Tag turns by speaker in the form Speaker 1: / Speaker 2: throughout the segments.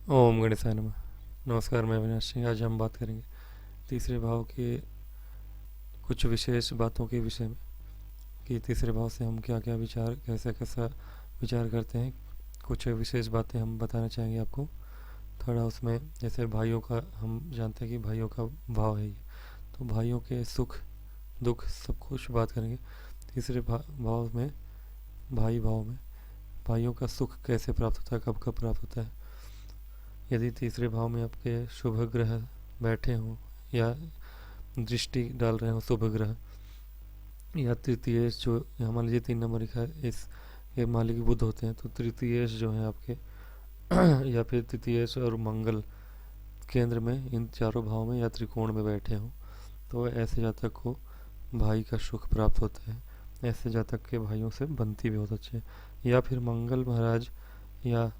Speaker 1: ओम गणेशाय नमः। नमस्कार, मैं अविनाश सिंह। आज हम बात करेंगे तीसरे भाव के कुछ विशेष बातों के विषय में कि तीसरे भाव से हम क्या क्या विचार, कैसा कैसा विचार करते हैं। कुछ विशेष बातें हम बताना चाहेंगे आपको। थोड़ा उसमें जैसे भाइयों का, हम जानते हैं कि भाइयों का भाव है ये, तो भाइयों के सुख दुख सब कुछ बात करेंगे। तीसरे भाव में, भाई भाव में भाइयों का सुख कैसे प्राप्त होता है, कब कब प्राप्त होता है। यदि तीसरे भाव में आपके शुभ ग्रह बैठे हों या दृष्टि डाल रहे हो शुभ ग्रह, या तृतीयेश जो यहाँ मान लीजिए 3 नंबर लिखा है, इस ये मालिक बुध होते हैं, तो तृतीयेश जो है आपके या फिर तृतीयेश और मंगल केंद्र में, इन चारों भाव में या त्रिकोण में बैठे हों, तो ऐसे जातक को भाई का सुख प्राप्त होता है। ऐसे जातक के भाइयों से बनती भी बहुत अच्छे। या फिर मंगल महाराज या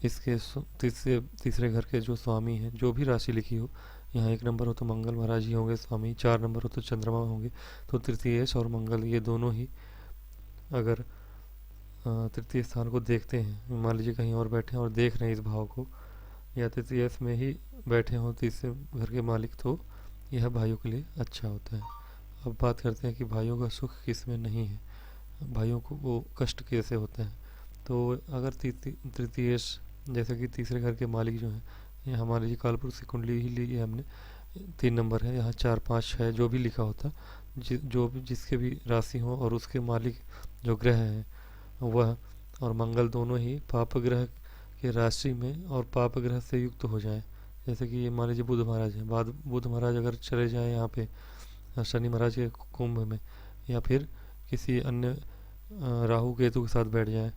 Speaker 1: इसके तीसरे घर के जो स्वामी हैं, जो भी राशि लिखी हो, यहाँ 1 नंबर हो तो मंगल महाराज ही होंगे स्वामी, 4 नंबर हो तो चंद्रमा होंगे। तो तृतीयेश और मंगल ये दोनों ही अगर तृतीय स्थान को देखते हैं, मान लीजिए कहीं और बैठे हैं और देख रहे हैं इस भाव को, या तृतीयेश में ही बैठे हों तीसरे घर के मालिक, तो यह भाइयों के लिए अच्छा होता है। अब बात करते हैं कि भाइयों का सुख किस में नहीं है, भाइयों को वो कष्ट कैसे होता है। तो अगर तृतीयेश जैसे कि तीसरे घर के मालिक जो हैं, ये हमारे जी कालपुरुष की कुंडली ही ली है हमने, 3 नंबर है, यहाँ 4 5 6 जो भी लिखा होता, जो भी जिसके भी राशि हो और उसके मालिक जो ग्रह हैं वह और मंगल दोनों ही पाप ग्रह के राशि में और पाप ग्रह से युक्त हो जाए। जैसे कि ये मान लीजिए बुध महाराज हैं, बाद बुध महाराज अगर चले जाएँ यहाँ पे शनि महाराज के कुंभ में, या फिर किसी अन्य राहु केतु के साथ बैठ जाए,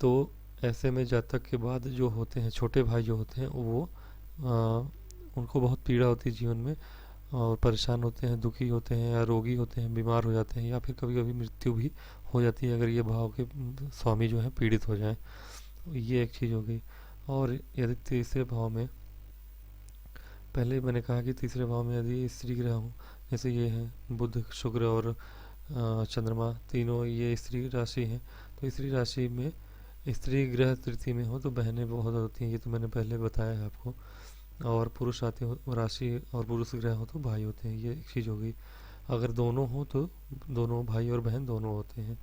Speaker 1: तो ऐसे में जातक के बाद जो होते हैं छोटे भाई जो होते हैं वो उनको बहुत पीड़ा होती है जीवन में, और परेशान होते हैं, दुखी होते हैं, या रोगी होते हैं, बीमार हो जाते हैं, या फिर कभी कभी मृत्यु भी हो जाती है अगर ये भाव के स्वामी जो है पीड़ित हो जाए। ये एक चीज़ हो गई। और यदि तीसरे भाव में, पहले मैंने कहा कि तीसरे भाव में यदि स्त्री ग्रह हो, जैसे ये हैं बुध शुक्र और चंद्रमा, तीनों ये स्त्री राशि हैं, तो स्त्री राशि में स्त्री ग्रह तृतीय में हो तो बहनें बहुत होती हैं, ये तो मैंने पहले बताया है आपको। और पुरुष आते हो राशि और पुरुष ग्रह हो तो भाई होते हैं, ये एक चीज़ हो गई। अगर दोनों हो तो दोनों भाई और बहन दोनों होते हैं।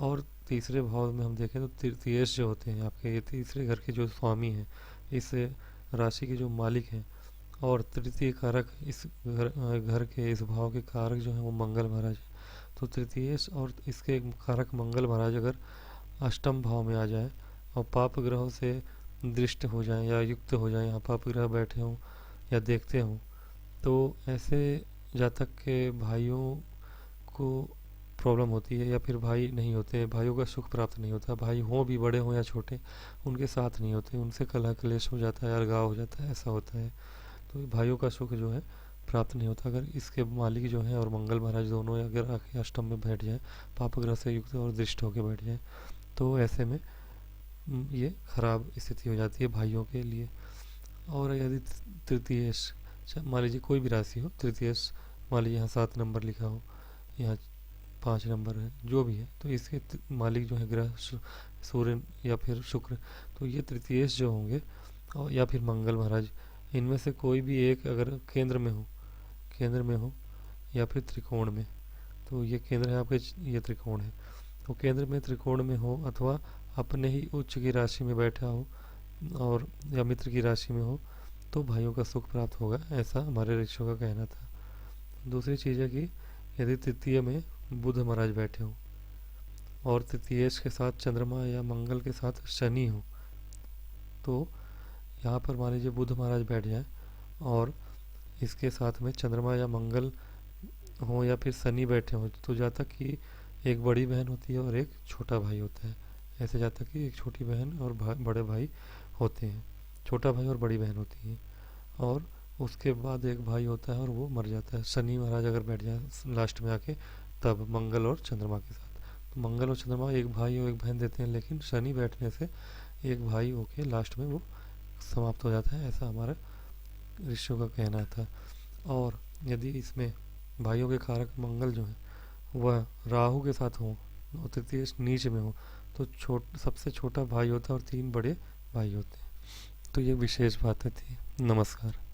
Speaker 1: और तीसरे भाव में हम देखें तो तृतीयेश जो होते हैं आपके, ये तीसरे घर के जो स्वामी हैं, इस राशि के जो मालिक हैं, और तृतीय कारक इस घर के इस भाव के कारक जो हैं वो मंगल महाराज हैं। तो तृतीयेश और इसके कारक मंगल महाराज अगर अष्टम भाव में आ जाए और पाप ग्रहों से दृष्ट हो जाएं या युक्त हो जाएं, यहाँ पाप ग्रह बैठे हों या देखते हों, तो ऐसे जातक के भाइयों को प्रॉब्लम होती है, या फिर भाई नहीं होते, भाइयों का सुख प्राप्त नहीं होता। भाई हों भी, बड़े हों या छोटे, उनके साथ नहीं होते, उनसे कलह क्लेश हो जाता है, अलगाव हो जाता है, ऐसा होता है। तो भाइयों का सुख जो है प्राप्त नहीं होता अगर इसके मालिक जो है और मंगल महाराज दोनों अगर आके अष्टम में बैठ जाए, पाप ग्रह से युक्त और दृष्ट होकर बैठ जाए, तो ऐसे में ये खराब स्थिति हो जाती है भाइयों के लिए। और यदि तृतीयेश, मान लीजिए कोई भी राशि हो, तृतीयेश मान लीजिए यहाँ 7 नंबर लिखा हो, यहाँ 5 नंबर है, जो भी है, तो इसके मालिक जो है ग्रह सूर्य या फिर शुक्र, तो ये तृतीयेश जो होंगे, और या फिर मंगल महाराज, इनमें से कोई भी एक अगर केंद्र में हो, केंद्र में हो या फिर त्रिकोण में, तो ये केंद्र है आपके, ये त्रिकोण है, तो केंद्र में त्रिकोण में हो अथवा अपने ही उच्च की राशि में बैठा हो और या मित्र की राशि में हो, तो भाइयों का सुख प्राप्त होगा, ऐसा हमारे ऋषियों का कहना था। दूसरी चीज़ है कि यदि तृतीय में बुध महाराज बैठे हो और तृतीयेश के साथ चंद्रमा या मंगल के साथ शनि हो, तो यहाँ पर मान लीजिए बुध महाराज बैठ जाए और इसके साथ में चंद्रमा या मंगल हो या फिर शनि बैठे हो, तो जातक की एक बड़ी बहन होती है और एक छोटा भाई होता है। ऐसे जातक की एक छोटी बहन और बड़े भाई होते हैं, छोटा भाई और बड़ी बहन होती है, और उसके बाद एक भाई होता है और वो मर जाता है। शनि महाराज अगर बैठ जाए लास्ट में आके, तब मंगल और चंद्रमा के साथ, तो मंगल और चंद्रमा एक भाई और एक बहन देते हैं, लेकिन शनि बैठने से एक भाई होके लास्ट में वो समाप्त हो जाता है, ऐसा हमारा ऋषियों का कहना था। और यदि इसमें भाइयों के कारक मंगल जो है वह राहु के साथ हो और तृतीय नीच में हो, तो सबसे छोटा भाई होता है और 3 बड़े भाई होते हैं। तो ये विशेष बातें थी। नमस्कार।